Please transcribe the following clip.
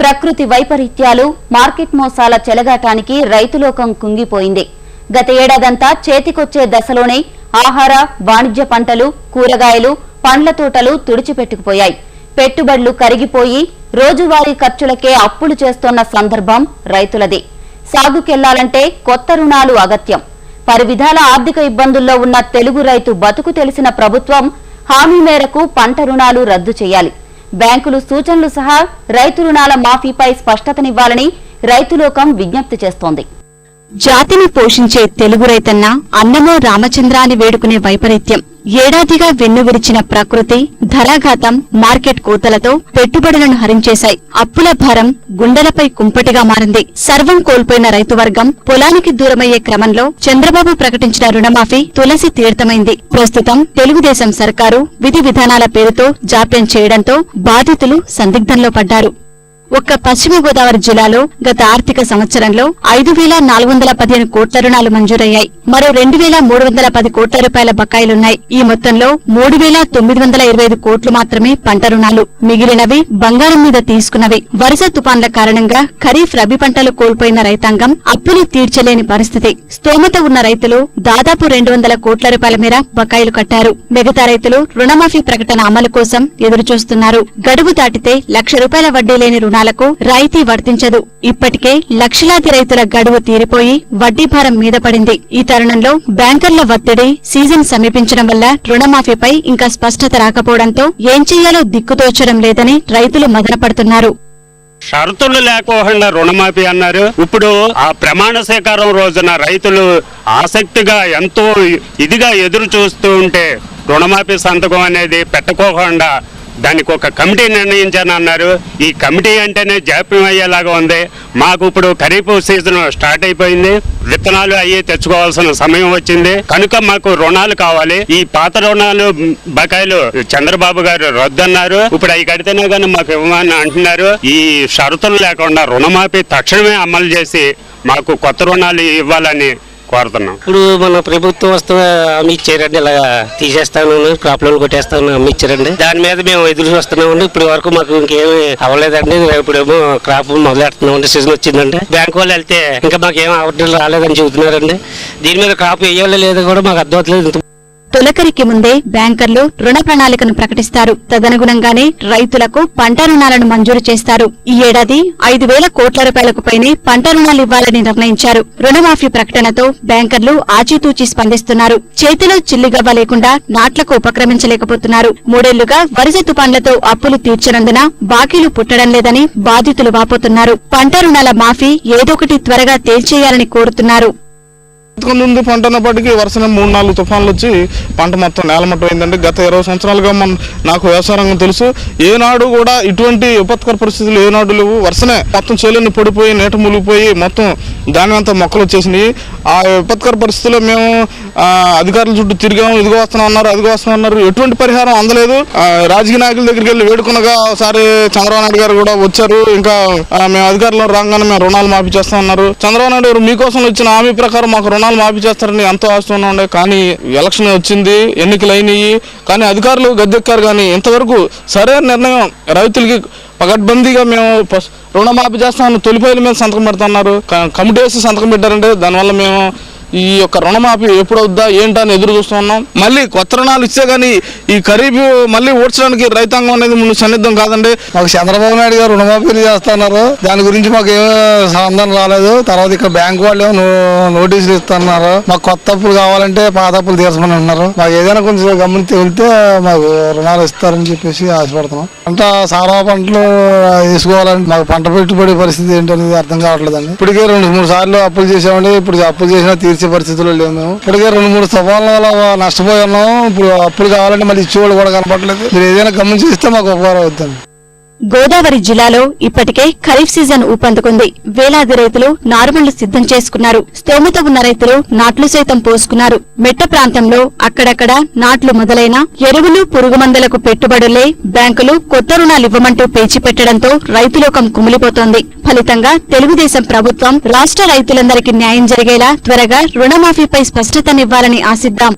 ప్రకృతి వైపరీత్యాలు, మార్కెట్ మోసాల చెలగాటానికి రైతులోకం కుంగిపోయింది. గత ఏడాదంతా చేతికొచ్చే దశలోనే ఆహార, వాణిజ్య పంటలు, కూరగాయలు, పండ్ల తోటలు తుడిచిపెట్టుకుపోయాయి. పెట్టుబడులు కరిగిపోయి రోజువారీ ఖర్చులకే అప్పులు చేస్తోన్న సందర్భం రైతులది. సాగుకెళ్లాలంటే కొత్త రుణాలు అగత్యం. పరివిధాల ఆర్థిక ఇబ్బందుల్లో ఉన్న తెలుగు రైతు బతుకు తెలిసిన ప్రభుత్వం హామీ మేరకు పంట రుణాలు రద్దు చేయాలి. బ్యాంకులు సూచనలు సహా రైతు రుణాల మాఫీపై స్పష్టతనివ్వాలని రైతులోకం విజ్ఞప్తి చేస్తోంది. జాతిని పోషించే తెలుగు రైతన్న అన్నమో రామచంద్ర అని వేడుకునే వైపరీత్యం, ఏడాదిగా వెన్నువిరిచిన ప్రకృతి, ధరాఘాతం, మార్కెట్ కోతలతో పెట్టుబడులను హరించేశాయి. అప్పుల భారం గుండెలపై కుంపటిగా మారింది. సర్వం కోల్పోయిన రైతు వర్గం పొలానికి దూరమయ్యే క్రమంలో చంద్రబాబు ప్రకటించిన రుణమాఫీ తులసి తీర్థమైంది. ప్రస్తుతం తెలుగుదేశం సర్కారు విధి విధానాల పేరుతో జాప్యం చేయడంతో బాధితులు సందిగ్ధంలో పడ్డారు. ఒక్క పశ్చిమ గోదావరి జిల్లాలో గత ఆర్థిక సంవత్సరంలో 5,415 కోట్ల రుణాలు మంజూరయ్యాయి. మరో 2,310 కోట్ల రూపాయల బకాయిలున్నాయి. ఈ మొత్తంలో 3,925 కోట్లు మాత్రమే పంట రుణాలు. మిగిలినవి బంగారం మీద తీసుకున్నవి. వరుస తుపాన్ల కారణంగా ఖరీఫ్, రబీ పంటలు కోల్పోయిన రైతాంగం అప్పులు తీర్చలేని పరిస్థితి. స్తోమత ఉన్న రైతులు దాదాపు 200 కోట్ల రూపాయల మేర బకాయిలు కట్టారు. మిగతా రైతులు రుణమాఫీ ప్రకటన అమలు కోసం ఎదురుచూస్తున్నారు. గడువు దాటితే ₹1,00,000 వడ్డీ లేని రుణాలకు రాయితీ వర్తించదు. ఇప్పటికే లక్షలాది రైతుల గడువు తీరిపోయి వడ్డీ భారం మీద పడింది. ఈ తరుణంలో బ్యాంకర్ల ఒత్తిడి, సీజన్ సమీపించడం వల్ల రుణమాఫీపై ఇంకా స్పష్టత రాకపోవడంతో ఏం చెయ్యాలో దిక్కుతోచడం లేదని రైతులు మదనపడుతున్నారు. షరతులు లేకుండా రుణమాఫీ అన్నారు. ఇప్పుడు ఆ ప్రమాణ స్వీకారం రోజున రైతులు ఆసక్తిగా ఎంతో ఇదిగా ఎదురు చూస్తూ ఉంటే రుణమాఫీ సంతకం అనేది పెట్టకోకుండా దానికి ఒక కమిటీ నిర్ణయించానన్నారు. ఈ కమిటీ అంటేనే జాప్యం అయ్యేలాగా ఉంది. మాకు ఇప్పుడు ఖరీఫ్ సీజన్ స్టార్ట్ అయిపోయింది. విత్తనాలు అయ్యి తెచ్చుకోవాల్సిన సమయం వచ్చింది కనుక మాకు రుణాలు కావాలి. ఈ పాత రుణాలు బకాయిలు చంద్రబాబు గారు రద్దన్నారు. ఇప్పుడు అవి కడితేనే కానీ మాకు ఇవ్వమని అంటున్నారు. ఈ షరతులు లేకుండా రుణమాఫీ తక్షణమే అమలు చేసి మాకు కొత్త రుణాలు ఇవ్వాలని కోరుతున్నాం. ఇప్పుడు మన ప్రభుత్వం వస్తే హామీ ఇచ్చారండి, ఇలా తీసేస్తాను, క్రాప్ లోన్ కొట్టేస్తాను హామీ ఇచ్చారండి. దాని మీద మేము ఎదురు వస్తున్నామండి. ఇప్పుడు వరకు మాకు ఇంకేమి అవ్వలేదండి. ఇప్పుడేమో క్రాప్ మొదలెడుతున్నామండి, సీజన్ వచ్చిందండి. బ్యాంక్ వాళ్ళు వెళ్తే ఇంకా మాకేం ఆర్డర్లు రాలేదని చెబుతున్నారండి. దీని మీద క్రాప్ వేయాలో లేదో కూడా మాకు అర్థమవుతలేదు. తొలకరికి ముందే బ్యాంకర్లు రుణ ప్రణాళికను ప్రకటిస్తారు. తదనుగుణంగానే రైతులకు పంట రుణాలను మంజూరు చేస్తారు. ఈ ఏడాది 5,000 కోట్ల రూపాయలకు పైనే పంట రుణాలు ఇవ్వాలని నిర్ణయించారు. రుణమాఫీ ప్రకటనతో బ్యాంకర్లు ఆచితూచి స్పందిస్తున్నారు. చేతిలో చిల్లిగవ్వ లేకుండా నాట్లకు ఉపక్రమించలేకపోతున్నారు. 3 ఏళ్లుగా వరుస తుపాన్లతో అప్పులు తీర్చనందున బాకీలు పుట్టడం లేదని బాధితులు వాపోతున్నారు. పంట రుణాల మాఫీ ఏదొకటి త్వరగా తేల్చేయాలని కోరుతున్నారు. ముందు పంట అన్నప్పటికీ వరుసనే 3-4 తుఫాన్లు వచ్చి పంట మొత్తం నేలమట్టం అయిందండి. గత 20 సంవత్సరాలుగా నాకు వ్యవసాయ రంగం తెలుసు. ఏనాడు కూడా ఇటువంటి విపత్కర పరిస్థితులు ఏనాడు లేవు. వరుసనే మొత్తం చేలన్నీ పడిపోయి నీట మునిగిపోయి మొత్తం ధాన్యం అంతా మొక్కలు వచ్చేసినాయి. ఆ విపత్కర పరిస్థితుల్లో మేము అధికారుల చుట్టూ తిరిగాము. ఇదిగో వస్తున్నాం అన్నారు, అదిగో వస్తున్నాం అన్నారు. ఎటువంటి పరిహారం అందలేదు. రాజకీయ నాయకుల దగ్గరికి వెళ్ళి వేడుకునగా ఒకసారి చంద్రబాబు నాయుడు గారు కూడా వచ్చారు. ఇంకా మేము అధికారులు రాగానే మేము రుణాలు మాఫీ చేస్తామన్నారు. చంద్రబాబు నాయుడు గారు మీకోసం ఇచ్చిన హామీ ప్రకారం మాకు రుణాలు మాఫీ చేస్తారని ఎంతో ఆశతో ఉండే. కానీ ఎలక్షన్ వచ్చింది, ఎన్నికలు అయినాయి, కానీ అధికారులు గద్దెక్కారు. కానీ ఇంతవరకు సరైన నిర్ణయం రైతులకి పకడ్బందీగా మేము రుణమాఫీ చేస్తామని తొలిపైల మీద సంతకం పెడుతున్నారు. కమిటీ వేసి సంతకం పెట్టారంటే దానివల్ల మేము ఈ యొక్క రుణమాఫీ ఎప్పుడవుద్దా ఏంటని ఎదురు చూస్తూ ఉన్నాం. మళ్ళీ కొత్త రుణాలు ఇచ్చే కానీ ఈ ఖరీఫ్ మళ్ళీ ఓడ్చడానికి రైతాంగం అనేది ముందు సన్నిద్ధం కాదండి. మాకు చంద్రబాబు నాయుడు గారు రుణమాఫీలు చేస్తున్నారు. దాని గురించి మాకు ఏమీ సంబంధం రాలేదు. తర్వాత ఇక్కడ బ్యాంకు వాళ్ళు నోటీసులు ఇస్తున్నారు. మాకు కొత్త అప్పులు కావాలంటే పాత అప్పులు తీర్చమని అంటున్నారు. మాకు ఏదైనా కొంచెం గమనించి వెళ్తే మాకు రుణాలు ఇస్తారని చెప్పేసి ఆశపడుతున్నాం. పంట సారా పంటలు తీసుకోవాలంటే మాకు పంట పెట్టుబడి పరిస్థితి ఏంటనేది అర్థం కావట్లేదండి. ఇప్పటికే 2-3 సార్లు అప్పులు చేసామండి. ఇప్పుడు అప్పులు చేసినా తీర్చే పరిస్థితుల్లో లేవు. మేము ఇప్పటికే 2-3 తుఫాన్ల వల్ల నష్టపోయి ఉన్నాం. ఇప్పుడు అప్పులు కావాలంటే మళ్ళీ ఇచ్చేవాళ్ళు కూడా కనపడలేదు. మీరు ఏదైనా గమనించి ఇస్తే మాకు ఉపకారం అవుతుంది. గోదావరి జిల్లాలో ఇప్పటికే ఖరీఫ్ సీజన్ ఊపందుకుంది. వేలాది రైతులు నారుమళ్లు సిద్ధం చేసుకున్నారు. స్తోమత ఉన్న రైతులు నాట్లు సైతం పోసుకున్నారు. మెట్ట ప్రాంతంలో అక్కడక్కడ నాట్లు మొదలైన ఎరువులు, పురుగుమందులకు పెట్టుబడులే బ్యాంకులు కొత్త రుణాలివ్వమంటూ పేచిపెట్టడంతో రైతులోకం కుమిలిపోతోంది. ఫలితంగా తెలుగుదేశం ప్రభుత్వం రాష్ట్ర రైతులందరికీ న్యాయం జరిగేలా త్వరగా రుణమాఫీపై స్పష్టతనివ్వాలని ఆశిద్దాం.